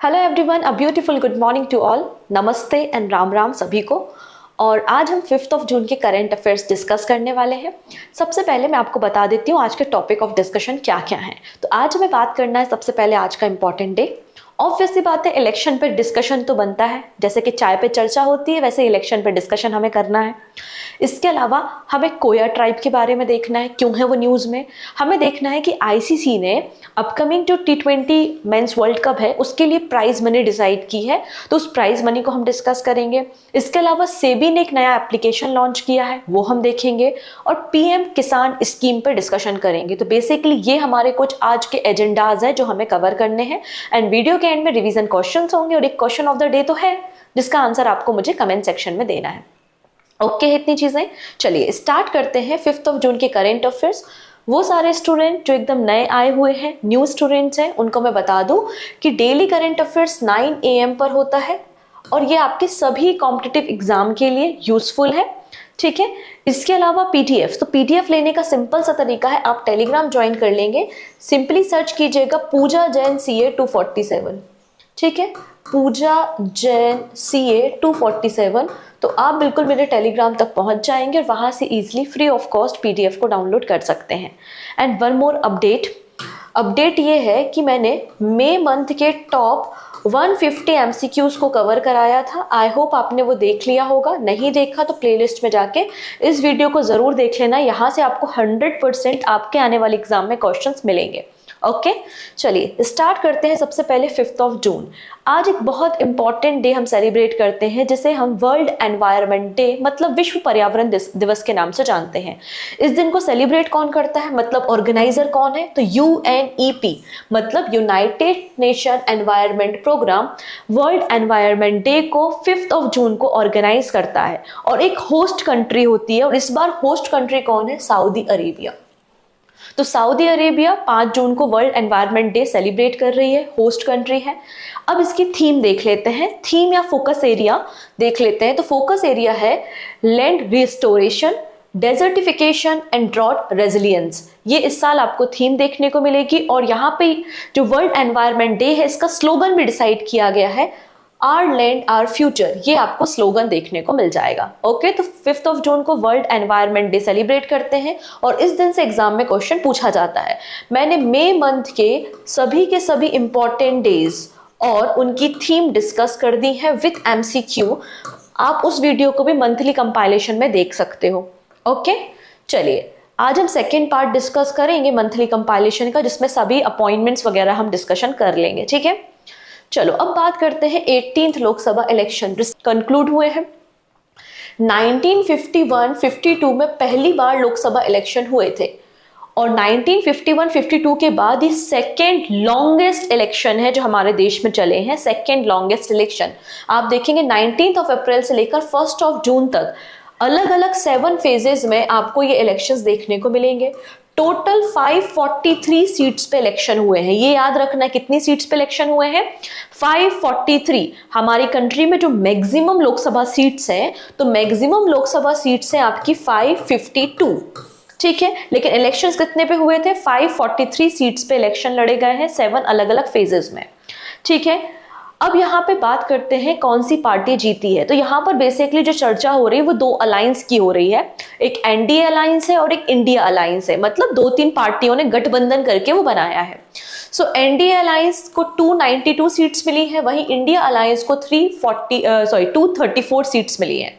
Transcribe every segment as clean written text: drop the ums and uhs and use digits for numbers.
Hello everyone, a beautiful good morning to all. नमस्ते एंड राम राम सभी को। और आज हम 5 जून के करंट अफेयर्स डिस्कस करने वाले हैं। सबसे पहले मैं आपको बता देती हूँ आज के टॉपिक ऑफ डिस्कशन क्या क्या है। तो आज हमें बात करना है सबसे पहले आज का इंपॉर्टेंट डे। ऑब्वियसली बात है, इलेक्शन पे डिस्कशन तो बनता है, जैसे कि चाय पे चर्चा होती है वैसे इलेक्शन पे डिस्कशन हमें करना है। इसके अलावा हमें कोया ट्राइब के बारे में देखना है, क्यों है वो न्यूज़ में। हमें देखना है कि आईसीसी ने अपकमिंग जो T20 मेंस वर्ल्ड कप है उसके लिए प्राइज मनी डिसाइड की है, तो उस प्राइज मनी को हम डिस्कस करेंगे। इसके अलावा सेबी ने एक नया एप्लीकेशन लॉन्च किया है, वो हम देखेंगे। और पीएम किसान स्कीम पर डिस्कशन करेंगे। तो बेसिकली ये हमारे कुछ आज के एजेंडाज हैं जो हमें कवर करने हैं। एंड वीडियो के एंड में रिवीजन क्वेश्चंस होंगे और एक क्वेश्चन ऑफ द डे तो है जिसका आंसर आपको मुझे कमेंट सेक्शन में देना है। ओके, इतनी चीजें। चलिए स्टार्ट करते हैं 5 जून के करंट अफेयर्स। वो सारे स्टूडेंट जो एकदम नए आए हुए हैं, न्यू स्टूडेंट्स हैं, उनको मैं बता दूं कि डेली करंट अफेयर्स 9 AM पर होता है और ये आपके सभी कॉम्पिटिटिव एग्जाम के लिए यूजफुल है। ठीक है। इसके अलावा पीडीएफ, तो पीडीएफ लेने का सिंपल सा तरीका है, आप टेलीग्राम ज्वाइन कर लेंगे। सिंपली सर्च कीजिएगा पूजा जैन CA 247। ठीक है, पूजा जैन CA 247। तो आप बिल्कुल मेरे टेलीग्राम तक पहुंच जाएंगे और वहां से easily free of cost PDF को डाउनलोड कर सकते हैं। एंड वन मोर अपडेट ये है कि मैंने मई मंथ के टॉप 150 MCQs को कवर कराया था। आई होप आपने वो देख लिया होगा, नहीं देखा तो प्लेलिस्ट में जाके इस वीडियो को जरूर देख लेना। यहाँ से आपको 100% आपके आने वाले एग्जाम में क्वेश्चंस मिलेंगे। ओके, चलिए स्टार्ट करते हैं। सबसे पहले 5 जून, आज एक बहुत इंपॉर्टेंट डे हम सेलिब्रेट करते हैं जिसे हम वर्ल्ड एनवायरनमेंट डे मतलब विश्व पर्यावरण दिवस के नाम से जानते हैं। इस दिन को सेलिब्रेट कौन करता है, मतलब ऑर्गेनाइजर कौन है, तो UNEP मतलब United Nation Environment Programme World Environment Day को 5 जून को ऑर्गेनाइज करता है। और एक होस्ट कंट्री होती है और इस बार होस्ट कंट्री कौन है, सऊदी अरेबिया। तो सऊदी अरेबिया 5 जून को वर्ल्ड एनवायरनमेंट डे सेलिब्रेट कर रही है, होस्ट कंट्री है। अब इसकी थीम देख लेते हैं, थीम या फोकस एरिया देख लेते हैं। तो फोकस एरिया है land restoration, desertification and drought resilience. ये इस साल आपको थीम देखने को मिलेगी। और यहाँ पे जो वर्ल्ड एनवायरनमेंट डे है इसका स्लोगन भी डिसाइड किया गया है, आवर लैंड आवर फ्यूचर। ये आपको स्लोगन देखने को मिल जाएगा। ओके, तो 5 जून को वर्ल्ड एनवायरनमेंट डे सेलिब्रेट करते हैं और इस दिन से एग्जाम में क्वेश्चन पूछा जाता है। मैंने मई मंथ के सभी इंपॉर्टेंट डेज और उनकी थीम डिस्कस कर दी है विथ MCQ। आप उस वीडियो को भी मंथली कंपाइलेशन में देख सकते हो। ओके, चलिए आज हम सेकेंड पार्ट डिस्कस करेंगे मंथली कंपाइलेशन का, जिसमें सभी अपॉइंटमेंट्स वगैरह हम डिस्कशन कर लेंगे। ठीक है, चलो अब बात करते हैं 18th लोकसभा इलेक्शन कंक्लूड हुए हैं। 1951-52 में पहली बार लोकसभा इलेक्शन हुए थे और 1951-52 के बाद ही सेकेंड लॉन्गेस्ट इलेक्शन है जो हमारे देश में चले हैं। सेकेंड लॉन्गेस्ट इलेक्शन आप देखेंगे 19 अप्रैल से लेकर 1 जून तक अलग अलग 7 फेजेस में आपको ये इलेक्शंस देखने को मिलेंगे। टोटल 543 सीट्स पे इलेक्शन हुए हैं। ये याद रखना कितनी सीट्स पे इलेक्शन हुए हैं, 543। हमारी कंट्री में जो मैक्सिमम लोकसभा सीट्स हैं, तो मैक्सिमम लोकसभा सीट्स हैं आपकी 552। ठीक है, लेकिन इलेक्शंस कितने पे हुए थे, 543 सीट्स पे इलेक्शन लड़े गए हैं 7 अलग अलग फेजेस में। ठीक है, अब यहाँ पे बात करते हैं कौन सी पार्टी जीती है। तो यहाँ पर बेसिकली जो चर्चा हो रही है वो 2 अलायंस की हो रही है, एक NDA अलायंस है और एक इंडिया अलायंस है। मतलब 2-3 पार्टियों ने गठबंधन करके वो बनाया है। सो NDA अलायंस को 292 सीट्स मिली है, वहीं इंडिया अलायंस को 234 सीट्स मिली है।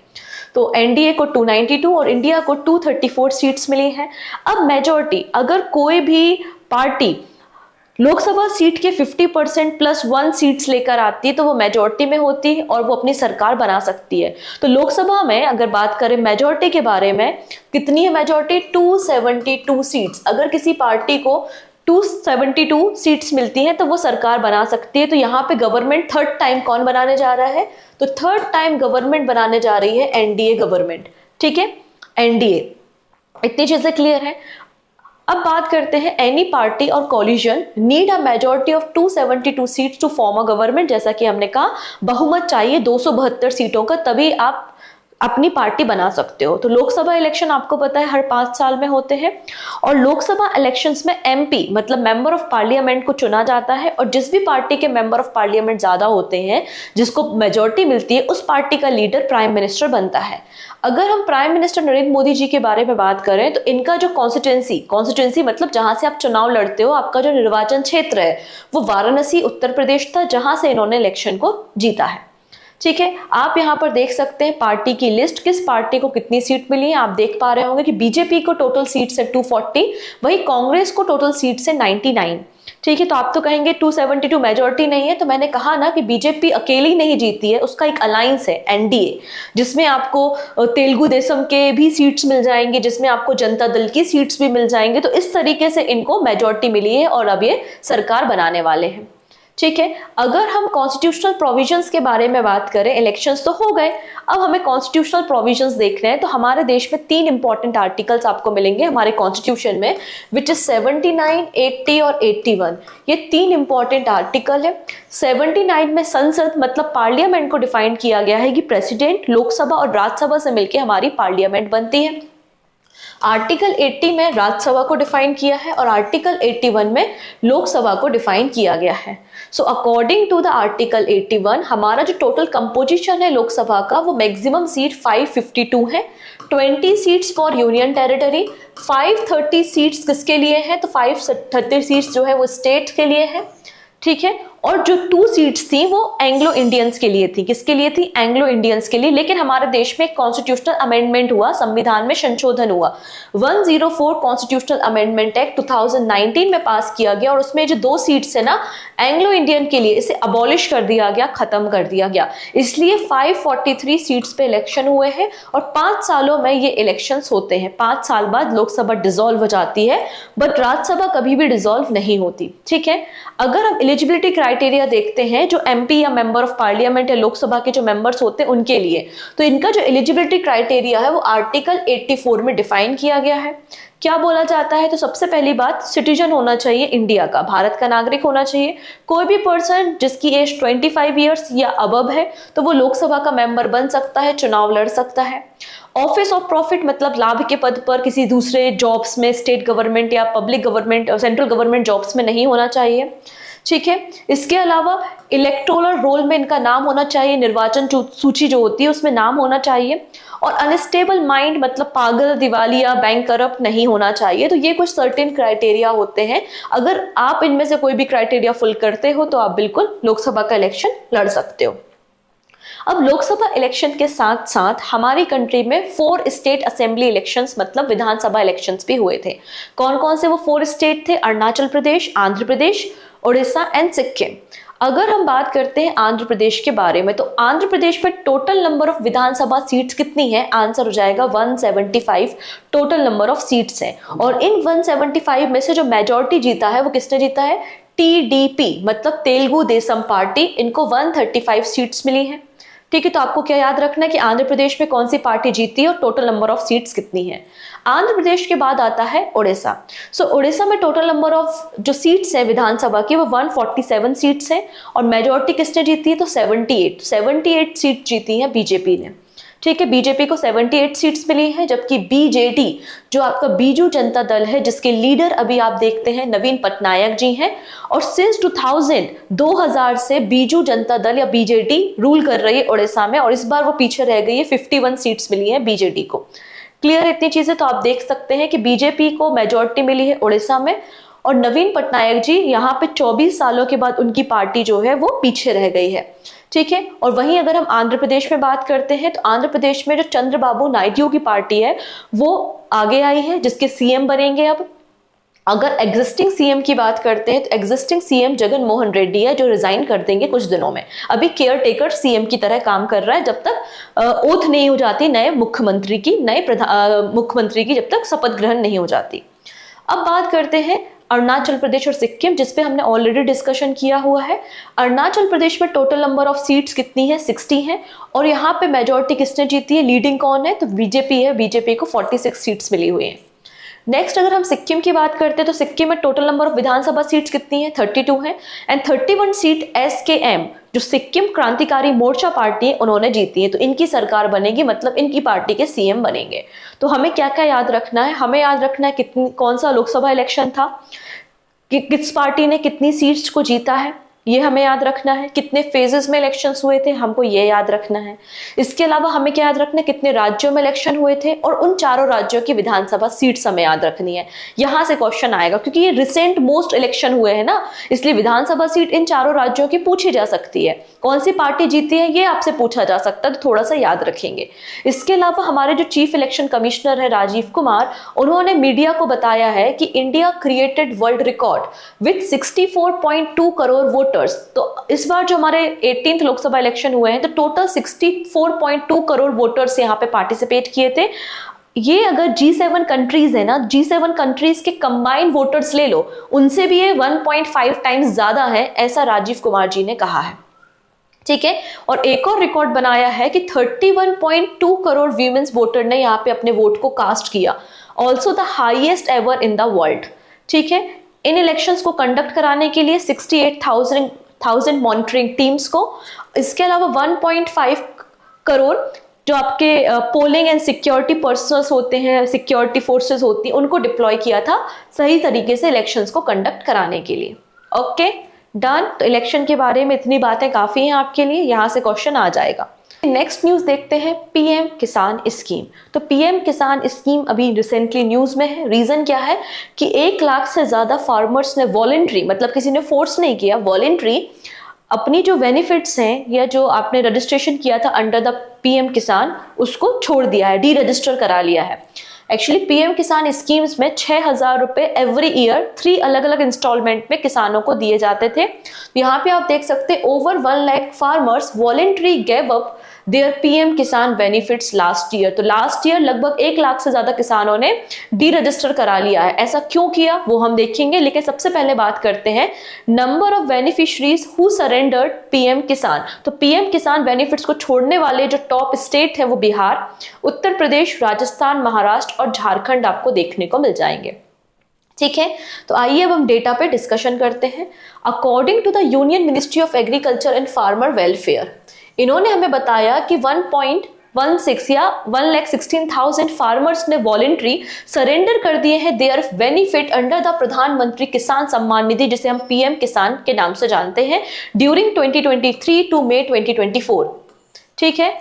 तो NDA को 292 और इंडिया को 234 सीट्स मिली हैं। अब मेजॉरिटी, अगर कोई भी पार्टी लोकसभा सीट के 50% प्लस 1 सीट्स लेकर आती है तो वो मेजॉरिटी में होती है और वो अपनी सरकार बना सकती है। तो लोकसभा में अगर बात करें मेजॉरिटी के बारे में, कितनी है मेजॉरिटी, 272 सीट्स। अगर किसी पार्टी को 272 सीट्स मिलती हैं तो वो सरकार बना सकती है। तो यहाँ पे गवर्नमेंट थर्ड टाइम कौन बनाने जा रहा है, तो थर्ड टाइम गवर्नमेंट बनाने जा रही है NDA गवर्नमेंट। ठीक है, NDA। इतनी चीजें क्लियर है। अब बात करते हैं एनी पार्टी और coalition need a majority of 272 seats to form a government. जैसा कि हमने कहा बहुमत चाहिए 272 सीटों का, तभी आप अपनी पार्टी बना सकते हो। तो लोकसभा इलेक्शन आपको पता है हर 5 साल में होते हैं, और लोकसभा इलेक्शंस में एमपी मतलब मेंबर ऑफ पार्लियामेंट को चुना जाता है, और जिस भी पार्टी के मेंबर ऑफ पार्लियामेंट ज्यादा होते हैं, जिसको मेजोरिटी मिलती है, उस पार्टी का लीडर प्राइम मिनिस्टर बनता है। अगर हम प्राइम मिनिस्टर नरेंद्र मोदी जी के बारे में बात करें तो इनका जो कॉन्स्टिट्यूंसी मतलब जहां से आप चुनाव लड़ते हो, आपका जो निर्वाचन क्षेत्र है वो वाराणसी उत्तर प्रदेश था, जहां से इन्होंने इलेक्शन को जीता है। ठीक है, आप यहाँ पर देख सकते हैं पार्टी की लिस्ट, किस पार्टी को कितनी सीट मिली है। आप देख पा रहे होंगे कि बीजेपी को टोटल सीट से 240, वही कांग्रेस को टोटल सीट से 99। ठीक है, तो आप तो कहेंगे 272 मेजोरिटी नहीं है, तो मैंने कहा ना कि बीजेपी अकेली नहीं जीती है, उसका एक अलायंस है एनडीए, जिसमें आपको तेलुगु देशम के भी सीट्स मिल जाएंगे, जिसमें आपको जनता दल की सीट्स भी मिल जाएंगे। तो इस तरीके से इनको मेजोरिटी मिली है और अब ये सरकार बनाने वाले हैं। ठीक है, अगर हम कॉन्स्टिट्यूशनल प्रोविजंस के बारे में बात करें, इलेक्शंस तो हो गए, अब हमें कॉन्स्टिट्यूशनल प्रोविजंस देखने हैं। तो हमारे देश में 3 इंपॉर्टेंट आर्टिकल्स आपको मिलेंगे हमारे कॉन्स्टिट्यूशन में, विच इज 79, 80 और 81। ये 3 इंपॉर्टेंट आर्टिकल है। 79 में संसद मतलब पार्लियामेंट को डिफाइन किया गया है कि प्रेसिडेंट, लोकसभा और राज्यसभा से मिलकर हमारी पार्लियामेंट बनती है। आर्टिकल 80 में राज्यसभा को डिफाइन किया है और आर्टिकल 81 में लोकसभा को डिफाइन किया गया है। So according to the article 81 हमारा जो टोटल कंपोजिशन है लोकसभा का, वो मैक्सिमम सीट 552 है। 20 seats for union territory, 530 seats किसके लिए है, तो 530 सीट्स जो है वो स्टेट के लिए है। ठीक है, और जो 2 सीट्स थी वो एंग्लो इंडियंस के लिए थी। किसके लिए थी, एंग्लो इंडियंस के लिए। लेकिन हमारे देश में कॉन्स्टिट्यूशनल अमेंडमेंट हुआ, संविधान में संशोधन हुआ, 104 कॉन्स्टिट्यूशनल अमेंडमेंट एक्ट 2019 में पास किया गया, और उसमें जो 2 सीट्स है ना एंग्लो इंडियन के लिए, इसे अबॉलिश कर दिया गया, खत्म कर दिया गया। इसलिए 543 सीट्स पे इलेक्शन हुए हैं और 5 सालों में ये इलेक्शंस होते हैं। 5 साल बाद लोकसभा डिसॉल्व हो जाती है, बट राज्यसभा कभी भी डिसॉल्व नहीं होती। ठीक है, अगर हम एलिजिबिलिटी क्राइटेरिया देखते हैं जो एमपी या मेंबर ऑफ पार्लियामेंट या लोकसभा के जो मेंबर्स होते हैं उनके लिए, तो इनका जो एलिजिबिलिटी क्राइटेरिया है वो आर्टिकल 84 में डिफाइन किया गया है। क्या बोला जाता है, तो सबसे पहली बात, सिटीजन होना चाहिए इंडिया का, भारत का नागरिक होना चाहिए। कोई भी पर्सन जिसकी एज 25 ईयर्स या अबव है तो वो लोकसभा का मेंबर बन सकता है, चुनाव लड़ सकता है। ऑफिस ऑफ प्रॉफिट मतलब लाभ के पद पर किसी दूसरे जॉब्स में, स्टेट गवर्नमेंट या public government, central government jobs में नहीं होना चाहिए। ठीक है, इसके अलावा इलेक्टोरल रोल में इनका नाम होना चाहिए, निर्वाचन सूची जो होती है उसमें नाम होना चाहिए, और अनस्टेबल माइंड मतलब पागल, दिवालिया, बैंक करप्ट नहीं होना चाहिए। तो ये कुछ सर्टेन क्राइटेरिया होते हैं। अगर आप इनमें से कोई भी क्राइटेरिया फुल करते हो तो आप बिल्कुल लोकसभा का इलेक्शन लड़ सकते हो। अब लोकसभा इलेक्शन के साथ साथ हमारी कंट्री में 4 स्टेट असेंबली इलेक्शंस मतलब विधानसभा इलेक्शंस भी हुए थे। कौन कौन से वो 4 स्टेट थे, अरुणाचल प्रदेश, आंध्र प्रदेश, उड़ीसा एंड सिक्किम। अगर हम बात करते हैं आंध्र प्रदेश के बारे में, तो आंध्र प्रदेश में total number of Vidhan Sabha seats कितनी है, आंसर हो जाएगा 175 टोटल नंबर ऑफ सीट्स है। और इन 175 में से जो मेजॉरिटी जीता है वो किसने जीता है, टीडीपी मतलब तेलुगु देशम पार्टी, इनको 135 सीट्स मिली है। ठीक है, तो आपको क्या याद रखना है कि आंध्र प्रदेश में कौन सी पार्टी जीती है और टोटल नंबर ऑफ सीट्स कितनी है। आंध्र प्रदेश के बाद आता है उड़ीसा। सो उड़ीसा में टोटल नंबर ऑफ जो सीट्स है विधानसभा की वो 147 सीट्स है, और मेजॉरिटी किसने जीती है, तो 78 सीट जीती है बीजेपी ने। ठीक है, बीजेपी को 78 सीट्स मिली है, जबकि बीजेडी जो आपका बीजू जनता दल है, जिसके लीडर अभी आप देखते हैं नवीन पटनायक जी हैं, और सिंस 2000 से बीजू जनता दल या बीजेडी रूल कर रही है उड़ीसा में, और इस बार वो पीछे रह गई है, 51 सीट्स मिली है बीजेडी को। क्लियर है इतनी चीजें, तो आप देख सकते हैं कि बीजेपी को मेजॉरिटी मिली है उड़ीसा में, और नवीन पटनायक जी यहाँ पे 24 सालों के बाद उनकी पार्टी जो है वो पीछे रह गई है। ठीक है, और वहीं अगर हम आंध्र प्रदेश में बात करते हैं तो आंध्र प्रदेश में जो चंद्रबाबू नायडू की पार्टी है वो आगे आई है, जिसके सीएम बनेंगे अब। अगर एग्जिस्टिंग सीएम की बात करते हैं तो एग्जिस्टिंग सीएम जगन मोहन रेड्डी है, जो रिजाइन कर देंगे कुछ दिनों में। अभी केयर टेकर सीएम की तरह काम कर रहा है जब तक ओथ नहीं हो जाती नए मुख्यमंत्री की, मुख्यमंत्री की जब तक शपथ ग्रहण नहीं हो जाती। अब बात करते हैं अरुणाचल प्रदेश और सिक्किम, जिसपे हमने ऑलरेडी डिस्कशन किया हुआ है। अरुणाचल प्रदेश में टोटल नंबर ऑफ सीट्स कितनी है, 60 है, और यहाँ पे मेजॉरिटी किसने जीती है, लीडिंग कौन है, तो बीजेपी है, बीजेपी को 46 सीट्स मिली हुई है। नेक्स्ट अगर हम सिक्किम की बात करते हैं तो सिक्किम में total number of Vidhan Sabha seats कितनी है, 32 है, एंड 31 सीट SKM जो सिक्किम क्रांतिकारी मोर्चा पार्टी है उन्होंने जीती है। तो इनकी सरकार बनेगी, मतलब इनकी पार्टी के CM बनेंगे। तो हमें क्या क्या याद रखना है, हमें याद रखना है कितनी कौन सा लोकसभा इलेक्शन था, कि किस पार्टी ने कितनी सीट्स को जीता है, ये हमें याद रखना है। कितने फेजेस में इलेक्शंस हुए थे, हमको ये याद रखना है। इसके अलावा हमें क्या याद रखना है, कितने राज्यों में इलेक्शन हुए थे और उन चारों राज्यों की विधानसभा सीट्स हमें याद रखनी है। यहाँ से क्वेश्चन आएगा क्योंकि ये रिसेंट मोस्ट इलेक्शन हुए हैं ना, इसलिए विधानसभा सीट इन चारों राज्यों की पूछी जा सकती है। कौन सी पार्टी जीती है ये आपसे पूछा जा सकता है, तो थोड़ा सा याद रखेंगे। इसके अलावा हमारे जो चीफ इलेक्शन कमिश्नर है राजीव कुमार, उन्होंने मीडिया को बताया है कि India created world record with 64.2 crore voters. तो इस बार जो हमारे 18th लोकसभा इलेक्शन हुए हैं तो टोटल 64.2 करोड़ वोटर्स यहाँ पे पार्टिसिपेट किए थे। ये अगर G7 कंट्रीज है ना, G7 कंट्रीज के कंबाइंड वोटर्स ले लो, उनसे भी ये 1.5 टाइम्स ज्यादा है, ऐसा राजीव कुमार जी ने कहा है। ठीक है, और एक और रिकॉर्ड बनाया है कि 31.2 करोड़ वीमेंस वोटर ने यहाँ पे अपने वोट को कास्ट किया, also the highest ever in the world. ठीक है, इन इलेक्शंस को कंडक्ट कराने के लिए 68,000 मॉनिटरिंग टीम्स को, इसके अलावा 1.5 करोड़ जो आपके पोलिंग एंड सिक्योरिटी पर्सनल्स होते हैं, सिक्योरिटी फोर्सेस होती हैं, उनको डिप्लॉय किया था सही तरीके से इलेक्शंस को कंडक्ट कराने के लिए। Okay done. तो इलेक्शन के बारे में इतनी बातें काफी हैं आपके लिए, यहाँ से क्वेश्चन आ जाएगा। नेक्स्ट न्यूज देखते हैं, PM किसान स्कीम। तो PM किसान स्कीम अभी रिसेंटली न्यूज में है। रीजन क्या है कि 1 लाख से ज्यादा फार्मर्स ने वॉलंटरी, मतलब किसी ने फोर्स नहीं किया, वॉलंटरी अपनी जो बेनिफिट्स हैं या जो आपने रजिस्ट्रेशन किया था अंडर द PM किसान, उसको छोड़ दिया है, डी रजिस्टर करा लिया है। एक्चुअली PM किसान स्कीम्स में 6,000 रुपए एवरी ईयर 3 अलग अलग इंस्टॉलमेंट में किसानों को दिए जाते थे। यहाँ पे आप देख सकते हैं over 1 lakh farmers voluntary gave up their PM Kisan benefits last year. तो लास्ट ईयर लगभग 1 लाख से ज्यादा किसानों ने डी रजिस्टर करा लिया है। ऐसा क्यों किया वो हम देखेंगे, लेकिन सबसे पहले बात करते हैं number of beneficiaries who surrendered PM किसान। तो PM किसान बेनिफिट्स को छोड़ने वाले जो टॉप स्टेट है वो बिहार, उत्तर प्रदेश, राजस्थान, महाराष्ट्र और झारखंड आपको देखने को मिल जाएंगे। ठीक है, तो आइए अब हम डेटा पे डिस्कशन करते हैं। According to the Union Ministry of Agriculture and Farmer Welfare, इन्होंने हमें बताया कि 1.16 या 1,16,000 फार्मर्स ने वॉलंटरी सरेंडर कर दिए हैं देयर बेनिफिट अंडर द प्रधानमंत्री किसान सम्मान निधि, जिसे हम PM किसान के नाम से जानते हैं, ड्यूरिंग 2023 टू मई 2024। ठीक है,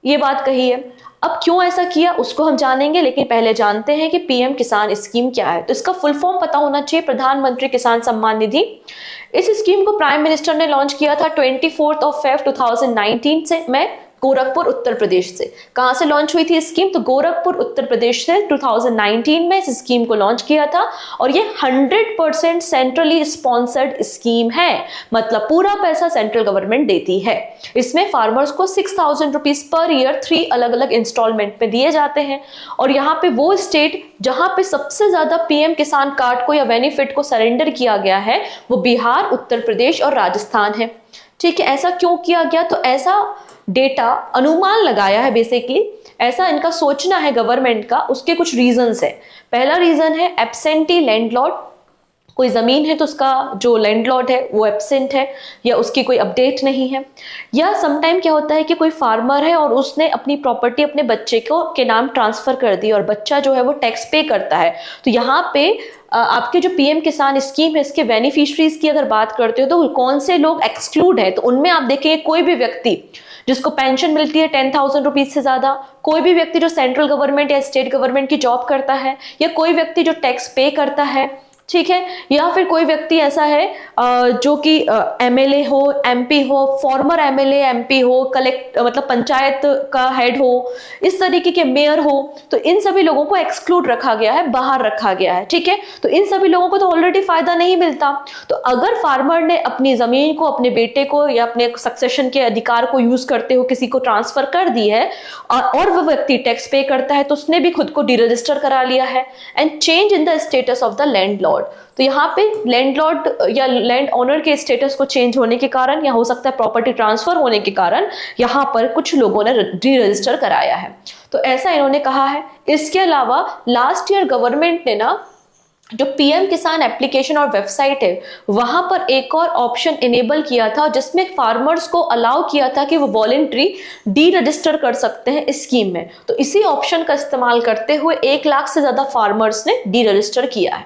ये बात कही है। अब क्यों ऐसा किया उसको हम जानेंगे, लेकिन पहले जानते हैं कि PM किसान स्कीम क्या है। तो इसका फुल फॉर्म पता होना चाहिए, प्रधानमंत्री किसान सम्मान निधि। इस स्कीम को प्राइम मिनिस्टर ने लॉन्च किया था 24 February 2019 से में गोरखपुर उत्तर प्रदेश से। कहां से लॉन्च हुई थी स्कीम, तो गोरखपुर उत्तर प्रदेश से 2019 में इस स्कीम को लॉन्च किया था। और ये 100% सेंट्रली स्पॉन्सर्ड स्कीम है, मतलब पूरा पैसा सेंट्रल गवर्नमेंट देती है। इसमें फार्मर्स को 6,000 रुपीज पर ईयर 3 अलग अलग इंस्टॉलमेंट में दिए जाते हैं। और यहाँ पे वो स्टेट जहां पे सबसे ज्यादा PM किसान कार्ड को या बेनिफिट को सरेंडर किया गया है वो बिहार, उत्तर प्रदेश और राजस्थान है। ठीक है, ऐसा क्यों किया गया, तो ऐसा डेटा अनुमान लगाया है, बेसिकली ऐसा इनका सोचना है गवर्नमेंट का। उसके कुछ रीजंस है। पहला रीजन है एब्सेंटी लैंडलॉर्ड, कोई जमीन है तो उसका जो लैंडलॉर्ड है वो एब्सेंट है या उसकी कोई अपडेट नहीं है। या समटाइम क्या होता है कि कोई फार्मर है और उसने अपनी प्रॉपर्टी अपने बच्चे को के नाम ट्रांसफर कर दी और बच्चा जो है वो टैक्स पे करता है। तो यहाँ पे आपके जो PM किसान स्कीम है इसके बेनिफिशरीज की अगर बात करते हो तो कौन से लोग एक्सक्लूड है, तो उनमें आप देखेंगे कोई भी व्यक्ति जिसको पेंशन मिलती है 10,000 रुपीज से ज्यादा, कोई भी व्यक्ति जो सेंट्रल गवर्नमेंट या स्टेट गवर्नमेंट की जॉब करता है, या कोई व्यक्ति जो टैक्स पे करता है। ठीक है, या फिर कोई व्यक्ति ऐसा है जो कि MLA हो, MP हो, फॉर्मर MLA MP हो, कलेक्ट मतलब पंचायत का हेड हो, इस तरीके के मेयर हो, तो इन सभी लोगों को एक्सक्लूड रखा गया है, बाहर रखा गया है। ठीक है, तो इन सभी लोगों को तो ऑलरेडी फायदा नहीं मिलता। तो अगर फार्मर ने अपनी जमीन को अपने बेटे को या अपने सक्सेशन के अधिकार को यूज करते हो किसी को ट्रांसफर कर दी है और वह व्यक्ति टैक्स पे करता है, तो उसने भी खुद को डीरजिस्टर करा लिया है and change in the status of the landlord. Landlord, तो यहाँ पे लैंडलॉर्ड या लैंड ओनर के स्टेटस को चेंज होने के कारण या हो सकता है प्रॉपर्टी ट्रांसफर होने के कारण यहाँ पर कुछ लोगों ने री रजिस्टर कराया है, तो ऐसा इन्होंने कहा है। इसके अलावा लास्ट ईयर गवर्नमेंट ने ना जो पीएम किसान एप्लीकेशन और वेबसाइट है वहां पर एक और ऑप्शन इनेबल किया था जिसमें फार्मर्स को अलाउ किया था कि वो वॉलेंट्री डी रजिस्टर कर सकते हैं इस स्कीम में, तो इसी ऑप्शन का इस्तेमाल करते हुए 1 लाख से ज्यादा फार्मर्स ने डी रजिस्टर किया है।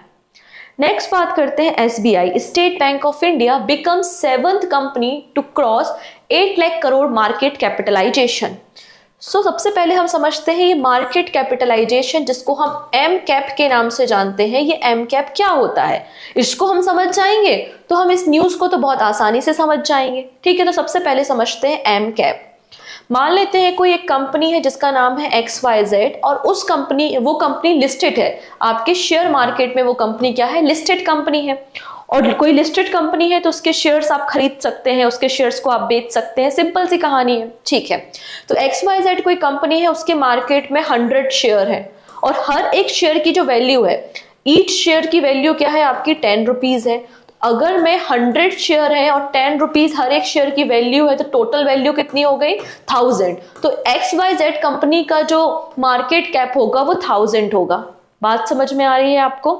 नेक्स्ट बात करते हैं SBI, State Bank of India become 7th company to cross 8 lakh crore market capitalisation. सबसे पहले हम समझते हैं ये मार्केट कैपिटलाइजेशन जिसको हम एम कैप के नाम से जानते हैं, ये एम कैप क्या होता है इसको हम समझ जाएंगे तो हम इस न्यूज को तो बहुत आसानी से समझ जाएंगे। ठीक है, तो सबसे पहले समझते हैं एम कैप। मान लेते हैं कोई एक कंपनी है जिसका नाम है XYZ और वो कंपनी लिस्टेड है, आपके शेयर मार्केट में वो कंपनी क्या है, लिस्टेड कंपनी है, और कोई लिस्टेड कंपनी है तो उसके शेयर्स आप खरीद सकते हैं, उसके शेयर्स को आप बेच सकते हैं, सिंपल सी कहानी है। ठीक है, तो XYZ कोई कंपनी है, उसके मार्केट में 100 शेयर है और हर एक शेयर की जो वैल्यू है, ईच शेयर की वैल्यू क्या है आपकी 10 रुपीज है। अगर मैं 100 शेयर है और 10 रुपीज हर एक शेयर की वैल्यू है तो टोटल वैल्यू कितनी हो गई 1000, तो XYZ कंपनी का जो मार्केट कैप होगा वो 1000 होगा। बात समझ में आ रही है आपको?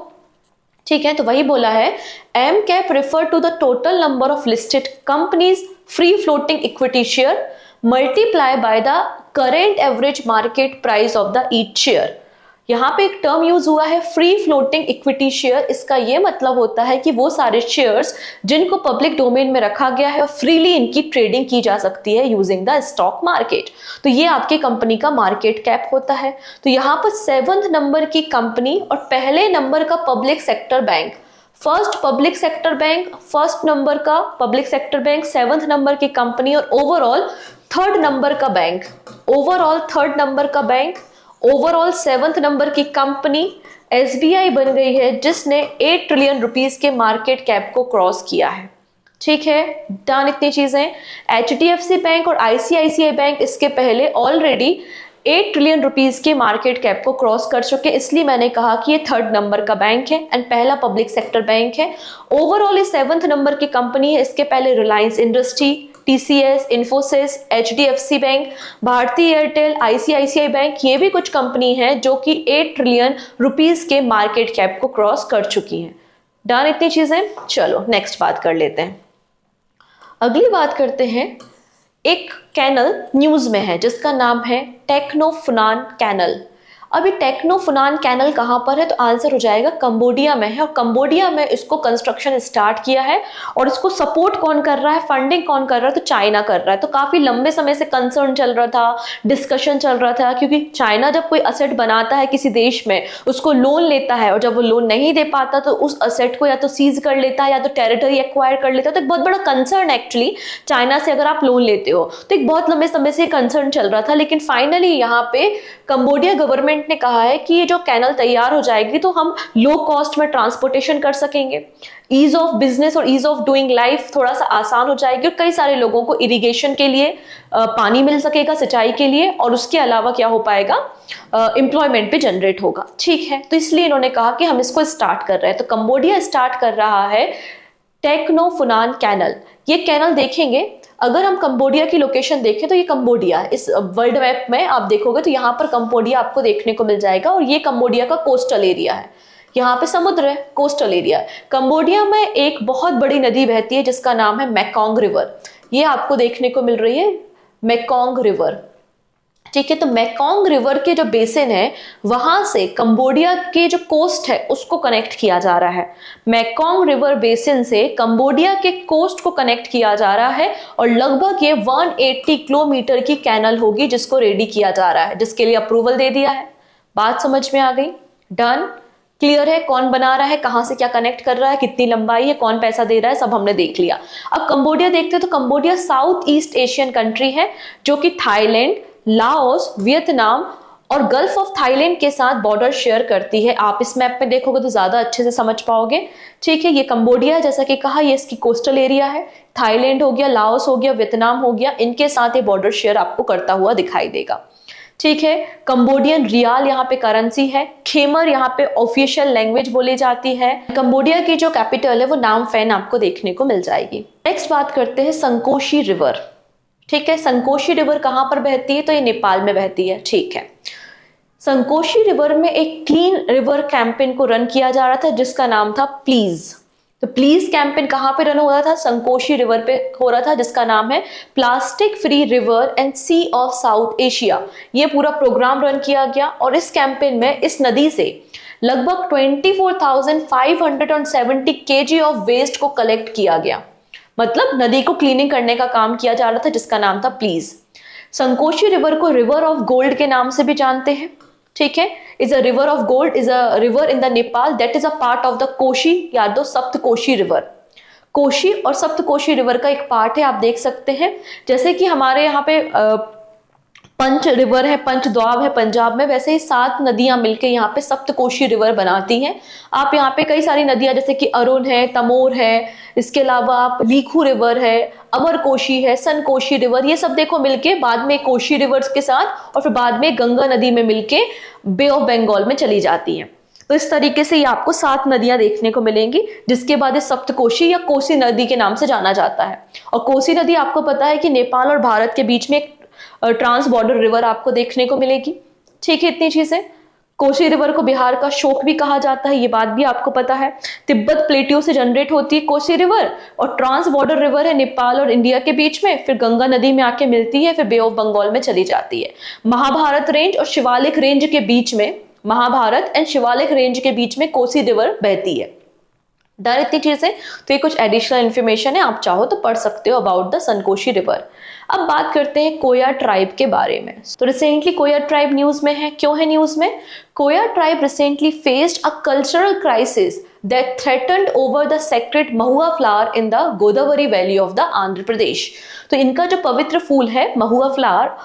ठीक है, तो वही बोला है M cap refer to the total number of listed companies free floating equity share multiply by the current average market price of the each share. यहाँ पे एक टर्म यूज हुआ है फ्री फ्लोटिंग इक्विटी शेयर, इसका ये मतलब होता है कि वो सारे शेयर्स जिनको पब्लिक डोमेन में रखा गया है और फ्रीली इनकी ट्रेडिंग की जा सकती है यूजिंग द स्टॉक मार्केट, तो ये आपकी कंपनी का मार्केट कैप होता है। तो यहाँ पर 7th नंबर की कंपनी और पहले नंबर का public sector bank, first public sector bank, first number का public sector bank, 7th number की कंपनी और ओवरऑल 3rd नंबर का बैंक, ओवरऑल 3rd नंबर का बैंक, ओवरऑल 7th नंबर की कंपनी एसबीआई बन गई है जिसने 8 ट्रिलियन रुपीस के मार्केट कैप को क्रॉस किया है। ठीक है, डन इतनी चीजें। HDFC बैंक और ICICI बैंक इसके पहले ऑलरेडी 8 ट्रिलियन रुपीस के मार्केट कैप को क्रॉस कर चुके, इसलिए मैंने कहा कि ये 3rd नंबर का बैंक है एंड पहला पब्लिक सेक्टर बैंक है। ओवरऑल ये 7th नंबर की कंपनी है, इसके पहले Reliance Industry, TCS, Infosys, HDFC bank, Bharti Airtel, ICICI bank, ये भी कुछ कंपनी है जो कि 8 ट्रिलियन रुपीस के मार्केट कैप को क्रॉस कर चुकी हैं। डन इतनी चीजें। चलो नेक्स्ट बात कर लेते हैं। अगली बात करते हैं, एक कैनल न्यूज में है जिसका नाम है टेक्नोफुनान कैनल। अभी टेक्नोफुनान कैनल कहाँ पर है, तो आंसर हो जाएगा कंबोडिया में है, और कंबोडिया में इसको कंस्ट्रक्शन स्टार्ट किया है और इसको सपोर्ट कौन कर रहा है, फंडिंग कौन कर रहा है, तो चाइना कर रहा है। तो काफी लंबे समय से कंसर्न चल रहा था, डिस्कशन चल रहा था, क्योंकि चाइना जब कोई असेट बनाता है किसी देश में उसको लोन लेता है और जब वो लोन नहीं दे पाता तो उस असेट को या तो सीज कर लेता है या तो टेरिटरी एक्वायर कर लेता है। तो एक बहुत बड़ा कंसर्न एक्चुअली चाइना से अगर आप लोन लेते हो, तो एक बहुत लंबे समय से कंसर्न चल रहा था, लेकिन फाइनली यहाँ पे कंबोडिया गवर्नमेंट ने कहा है कि ये जो कैनल तैयार हो जाएगी तो हम लो कॉस्ट में ट्रांसपोर्टेशन कर सकेंगे, ईज ऑफ बिजनेस और ईज ऑफ डूइंग लाइफ थोड़ा सा आसान हो जाएगी और कई सारे लोगों को इरिगेशन के लिए पानी मिल सकेगा, सिंचाई के लिए, और उसके अलावा क्या हो पाएगा, एम्प्लॉयमेंट भी जनरेट होगा। ठीक है, तो इसलिए इन्होंने कहा कि हम इसको स्टार्ट कर रहे हैं। तो कंबोडिया स्टार्ट कर रहा है टेक्नोफुनान कैनल। ये कैनल देखेंगे, अगर हम कंबोडिया की लोकेशन देखें तो ये कंबोडिया है, इस वर्ल्ड मैप में आप देखोगे तो यहाँ पर कंबोडिया आपको देखने को मिल जाएगा, और ये कंबोडिया का कोस्टल एरिया है, यहाँ पे समुद्र है, कोस्टल एरिया। कंबोडिया में एक बहुत बड़ी नदी बहती है जिसका नाम है मेकोंग रिवर, ये आपको देखने को मिल रही है मेकोंग रिवर। ठीक है, तो मेकोंग रिवर के जो बेसिन है वहां से कंबोडिया के जो कोस्ट है उसको कनेक्ट किया जा रहा है। मेकोंग रिवर बेसिन से कंबोडिया के कोस्ट को कनेक्ट किया जा रहा है और लगभग ये 180 किलोमीटर की कैनल होगी जिसको रेडी किया जा रहा है, जिसके लिए अप्रूवल दे दिया है। बात समझ में आ गई? डन, क्लियर है? कौन बना रहा है, कहां से क्या कनेक्ट कर रहा है, कितनी लंबाई है, कौन पैसा दे रहा है, सब हमने देख लिया। अब कंबोडिया देखते हैं, तो Cambodia south east Asian country है जो कि थाईलैंड, लाओस, वियतनाम और गल्फ ऑफ थाईलैंड के साथ बॉर्डर शेयर करती है। आप इस मैप में देखोगे तो ज्यादा अच्छे से समझ पाओगे। ठीक है, ये कंबोडिया है, जैसा कि कहा ये इसकी कोस्टल एरिया है। थाईलैंड हो गया, लाओस हो गया, वियतनाम हो गया, इनके साथ ये बॉर्डर शेयर आपको करता हुआ दिखाई देगा। ठीक है। कंबोडियन रियाल यहाँ पे करेंसी है। खेमर यहाँ पे ऑफिशियल लैंग्वेज बोली जाती है। कंबोडिया की जो कैपिटल है वो नाम फैन आपको देखने को मिल जाएगी। नेक्स्ट बात करते हैं संकोशी रिवर। ठीक है, संकोशी रिवर कहाँ पर बहती है? तो ये नेपाल में बहती है। ठीक है, संकोशी रिवर में एक क्लीन रिवर कैंपेन को रन किया जा रहा था जिसका नाम था प्लीज। तो प्लीज कैंपेन कहाँ पे रन हो रहा था? संकोशी रिवर पे हो रहा था जिसका नाम है plastic free river and sea of South Asia. ये पूरा प्रोग्राम रन किया गया और इस कैंपेन में इस नदी से लगभग 24,570 kg ऑफ वेस्ट को कलेक्ट किया गया। मतलब नदी को क्लीनिंग करने का काम किया जा रहा था जिसका नाम था प्लीज। संकोशी रिवर को रिवर ऑफ गोल्ड के नाम से भी जानते हैं। ठीक है, is a river of gold, is a river in the Nepal that is a part of the Koshi या दो सप्तकोशी रिवर। कोशी और सप्तकोशी रिवर का एक पार्ट है, आप देख सकते हैं। जैसे कि हमारे यहाँ पे पंच रिवर है, पंचद्वाब है पंजाब में, वैसे ही 7 नदियां मिलकर यहाँ पे सप्तकोशी रिवर बनाती हैं। आप यहाँ पे कई सारी नदियां जैसे कि अरुण है, तमोर है, इसके अलावा आप लीखू रिवर है, अमरकोशी है, सनकोशी रिवर, ये सब देखो मिलके बाद में कोशी रिवर्स के साथ और फिर बाद में गंगा नदी में मिलके बे ऑफ बंगाल में चली जाती हैं। तो इस तरीके से ये आपको 7 नदियां देखने को मिलेंगी जिसके बाद सप्तकोशी या कोसी नदी के नाम से जाना जाता है। और कोसी नदी आपको पता है कि नेपाल और भारत के बीच में एक ट्रांस बॉर्डर रिवर आपको देखने को मिलेगी। ठीक है, इतनी चीजें। कोसी रिवर को बिहार का शोक भी कहा जाता है, ये बात भी आपको पता है। तिब्बत प्लेटियो से जनरेट होती है कोसी रिवर और ट्रांस बॉर्डर रिवर है नेपाल और इंडिया के बीच में, फिर गंगा नदी में आके मिलती है, फिर बे ऑफ बंगाल में चली जाती है। महाभारत रेंज और शिवालिक रेंज के बीच में, महाभारत एंड शिवालिक रेंज के बीच में कोसी रिवर बहती है। डर इतनी चीजें। तो ये कुछ एडिशनल इन्फॉर्मेशन है, आप चाहो तो पढ़ सकते हो अबाउट द संकोशी रिवर। अब बात करते हैं कोया ट्राइब के बारे में। तो रिसेंटली कोया ट्राइब न्यूज में है। क्यों है न्यूज में? Koya tribe recently faced a cultural crisis that threatened over the sacred mahua flower in the Godavari valley of the Andhra Pradesh. तो इनका जो पवित्र फूल है महुआ फ्लावर,